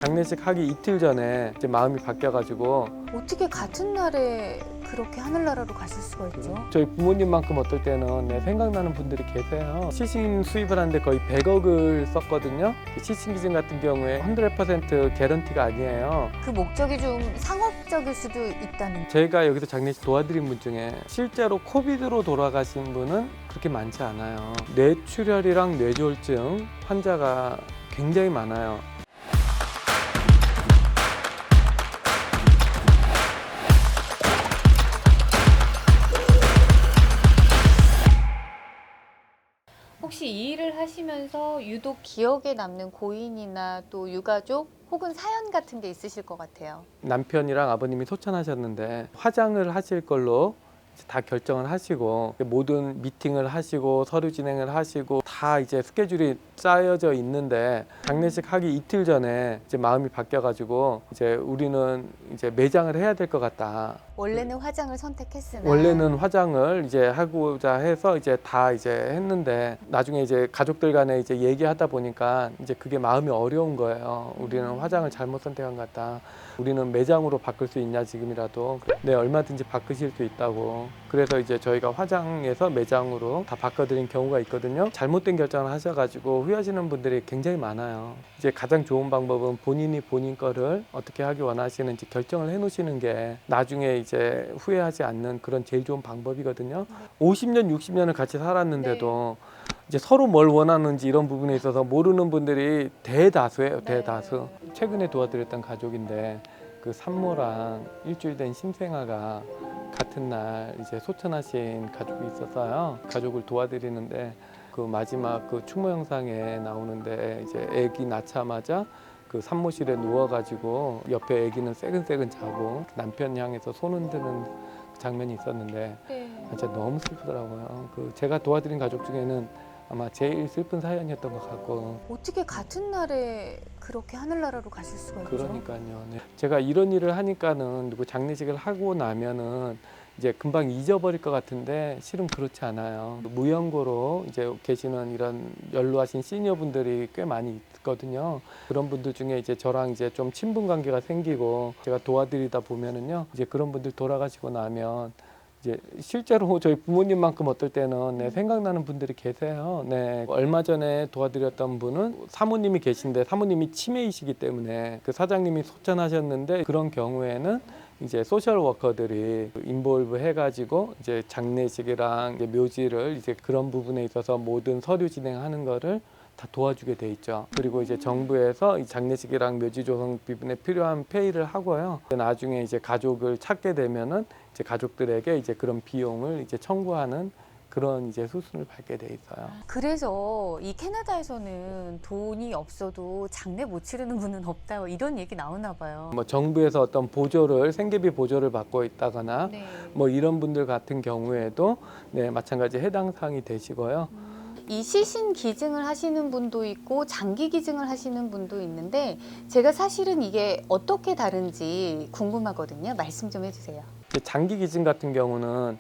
장례식 하기 이틀 전에 이제 마음이 바뀌어가지고 어떻게 같은 날에 그렇게 하늘나라로 가실 수가 있죠? 저희 부모님만큼 어떨 때는 생각나는 분들이 계세요. 시신 수입을 하는데 거의 100억을 썼거든요. 시신 기증 같은 경우에 100% 개런티가 아니에요. 그 목적이 좀 상업적일 수도 있다는. 제가 여기서 장례식 도와드린 분 중에 실제로 코비드로 돌아가신 분은 그렇게 많지 않아요. 뇌출혈이랑 뇌졸중 환자가 굉장히 많아요. 혹시 이 일을 하시면서 유독 기억에 남는 고인이나 또 유가족 혹은 사연 같은 게 있으실 것 같아요. 남편이랑 아버님이 소천하셨는데 화장을 하실 걸로 이제 다 결정을 하시고 모든 미팅을 하시고 서류 진행을 하시고 다 이제 스케줄이 짜여져 있는데 장례식 하기 이틀 전에 이제 마음이 바뀌어가지고 이제 우리는 이제 매장을 해야 될 것 같다. 원래는 화장을 선택했으나 원래는 화장을 이제 하고자 해서 이제 다 이제 했는데 나중에 이제 가족들 간에 이제 얘기하다 보니까 이제 그게 마음이 어려운 거예요. 우리는 화장을 잘못 선택한 것 같다. 우리는 매장으로 바꿀 수 있냐 지금이라도. 네, 얼마든지 바꾸실 수 있다고. 그래서 이제 저희가 화장에서 매장으로 다 바꿔드린 경우가 있거든요. 잘못된 결정을 하셔가지고 후회하시는 분들이 굉장히 많아요. 이제 가장 좋은 방법은 본인이 본인 거를 어떻게 하기 원하시는지 결정을 해놓으시는 게 나중에 이제 후회하지 않는 그런 제일 좋은 방법이거든요. 50년, 60년을 같이 살았는데도 이제 서로 뭘 원하는지 이런 부분에 있어서 모르는 분들이 대다수예요. 대다수. 최근에 도와드렸던 가족인데 그 산모랑 일주일 된 심생아가 같은 날 이제 소천하신 가족이 있었어요. 가족을 도와드리는데 그 마지막 그 추모 영상에 나오는데 이제 아기 낳자마자 그 산모실에 누워가지고 옆에 아기는 새근새근 자고 남편 향해서 손 흔드는 장면이 있었는데 진짜 너무 슬프더라고요. 그 제가 도와드린 가족 중에는 아마 제일 슬픈 사연이었던 것 같고. 어떻게 같은 날에 그렇게 하늘나라로 가실 수가 있죠? 그러니까요. 네. 제가 이런 일을 하니까는 누구 장례식을 하고 나면은 이제 금방 잊어버릴 것 같은데 실은 그렇지 않아요. 무연고로 이제 계시는 이런 연로하신 시니어분들이 꽤 많이 있거든요. 그런 분들 중에 이제 저랑 이제 좀 친분 관계가 생기고 제가 도와드리다 보면은요. 이제 그런 분들 돌아가시고 나면 이제 실제로 저희 부모님만큼 어떨 때는 생각나는 분들이 계세요. 네. 얼마 전에 도와드렸던 분은 사모님이 계신데 사모님이 치매이시기 때문에 그 사장님이 소천하셨는데 그런 경우에는 이제 소셜 워커들이 인볼브 해가지고 이제 장례식이랑 이제 묘지를 이제 그런 부분에 있어서 모든 서류 진행하는 거를 다 도와주게 돼 있죠. 그리고 이제 정부에서 이 장례식이랑 묘지 조성 부분에 필요한 페이를 하고요. 나중에 이제 가족을 찾게 되면은 이제 가족들에게 이제 그런 비용을 이제 청구하는 그런 이제 수순을 밟게 돼 있어요. 그래서 이 캐나다에서는 돈이 없어도 장례 못 치르는 분은 없다 이런 얘기 나오나 봐요. 뭐 정부에서 어떤 보조를 생계비 보조를 받고 있다거나 뭐 이런 분들 같은 경우에도 네, 마찬가지 해당 사항이 되시고요. 이 시신 기증을 하시는 분도 있고 장기 기증을 하시는 분도 있는데 제가 사실은 이게 어떻게 다른지 궁금하거든요. 말씀 좀 해주세요. 장기 기증 같은 경우는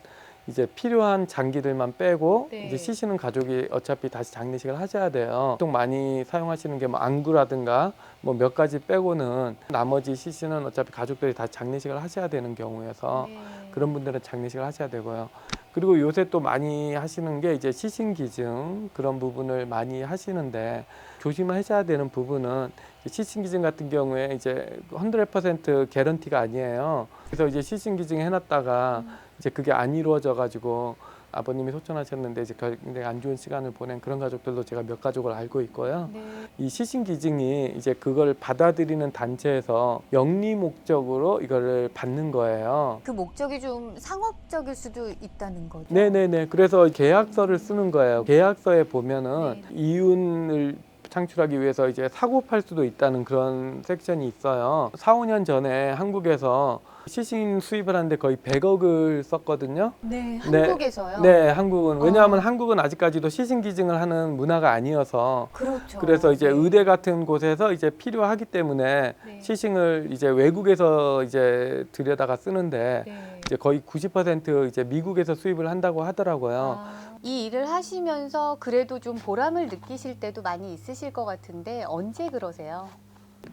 이제 필요한 장기들만 빼고 네. 이제 시신은 가족이 어차피 다시 장례식을 하셔야 돼요. 보통 많이 사용하시는 게 뭐 안구라든가 뭐 몇 가지 빼고는 나머지 시신은 어차피 가족들이 다 장례식을 하셔야 되는 경우여서 그런 분들은 장례식을 하셔야 되고요. 그리고 요새 또 많이 하시는 게 이제 시신 기증 그런 부분을 많이 하시는데 조심하셔야 되는 부분은 시신 기증 같은 경우에 이제 100% 개런티가 아니에요. 그래서 이제 시신 기증 해놨다가 이제 그게 안 이루어져 가지고 아버님이 소천하셨는데 이제 굉장히 안 좋은 시간을 보낸 그런 가족들도 제가 몇 가족을 알고 있고요. 이 시신 기증이 이제 그걸 받아들이는 단체에서 영리 목적으로 이거를 받는 거예요. 그 목적이 좀 상업적일 수도 있다는 거죠. 네네네. 그래서 계약서를 쓰는 거예요. 계약서에 보면은 이윤을 창출하기 위해서 이제 사고 팔 수도 있다는 그런 섹션이 있어요. 4, 5년 전에 한국에서 시신 수입을 하는데 거의 100억을 썼거든요. 네, 한국에서요? 네, 한국은. 왜냐하면 한국은 아직까지도 시신 기증을 하는 문화가 아니어서 그렇죠. 그래서 이제 네. 의대 같은 곳에서 이제 필요하기 때문에 시신을 이제 외국에서 이제 들여다가 쓰는데 이제 거의 90% 이제 미국에서 수입을 한다고 하더라고요. 이 일을 하시면서 그래도 좀 보람을 느끼실 때도 많이 있으실 것 같은데 언제 그러세요?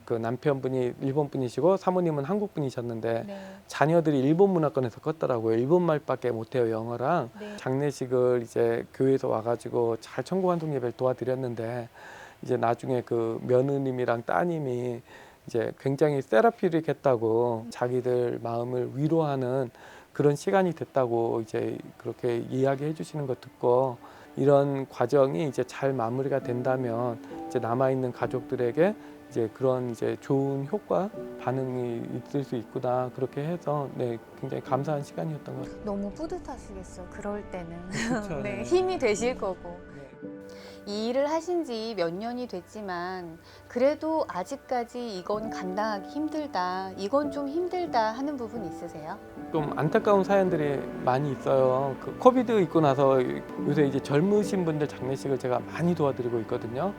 그 남편분이 일본 분이시고 사모님은 한국 분이셨는데 네. 자녀들이 일본 문화권에서 컸더라고요. 일본 말밖에 못해요, 영어랑. 네. 장례식을 이제 교회에서 와가지고 잘 천국환송 예배를 도와드렸는데 이제 나중에 그 며느님이랑 따님이 이제 굉장히 세라피릭 했다고 자기들 마음을 위로하는 그런 시간이 됐다고 이제 그렇게 이야기해 주시는 거 듣고 이런 과정이 이제 잘 마무리가 된다면 이제 남아있는 가족들에게 이제 그런 이제 좋은 효과 반응이 있을 수 있구나 그렇게 해서 네 굉장히 감사한 시간이었던 것 같아요. 너무 뿌듯하시겠어. 그럴 때는 그쵸, 네, 네. 힘이 되실 거고. 이 일을 하신 지 몇 년이 됐지만 그래도 아직까지 이건 감당하기 힘들다, 이건 좀 힘들다 하는 부분 있으세요? 좀 안타까운 사연들이 많이 있어요. 그 코비드 있고 나서 요새 이제 젊으신 분들 장례식을 제가 많이 도와드리고 있거든요.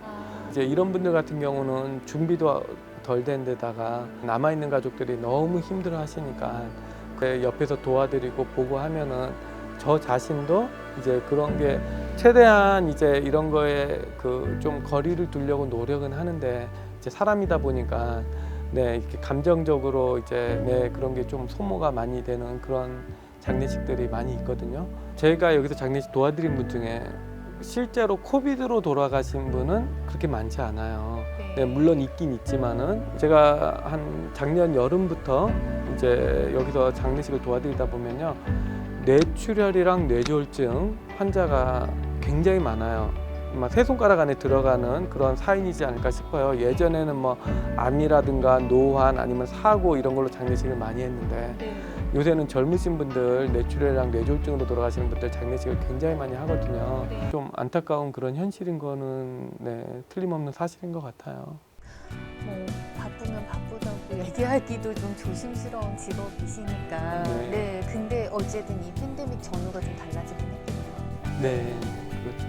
이제 이런 분들 같은 경우는 준비도 덜 된 데다가 남아있는 가족들이 너무 힘들어 하시니까 그 옆에서 도와드리고 보고 하면은 저 자신도 이제 그런 게 최대한 이제 이런 거에 그 좀 거리를 두려고 노력은 하는데 이제 사람이다 보니까 네 이렇게 감정적으로 이제 네 그런 게 좀 소모가 많이 되는 그런 장례식들이 많이 있거든요. 제가 여기서 장례식 도와드린 분 중에 실제로 코비드로 돌아가신 분은 그렇게 많지 않아요. 네, 물론 있긴 있지만은 제가 한 작년 여름부터 이제 여기서 장례식을 도와드리다 보면요. 뇌출혈이랑 뇌졸중 환자가 굉장히 많아요. 아마 세 손가락 안에 들어가는 그런 사인이지 않을까 싶어요. 예전에는 뭐 암이라든가 노환 아니면 사고 이런 걸로 장례식을 많이 했는데 요새는 젊으신 분들 뇌출혈이랑 뇌졸중으로 돌아가시는 분들 장례식을 굉장히 많이 하거든요. 네. 좀 안타까운 그런 현실인 거는 네, 틀림없는 사실인 것 같아요. 뭐 바쁘면 바쁘다고 얘기하기도 좀 조심스러운 직업이시니까. 네. 네. 근데 어쨌든 이 팬데믹 전후가 좀 달라지긴 했겠네요. 네, 그렇죠.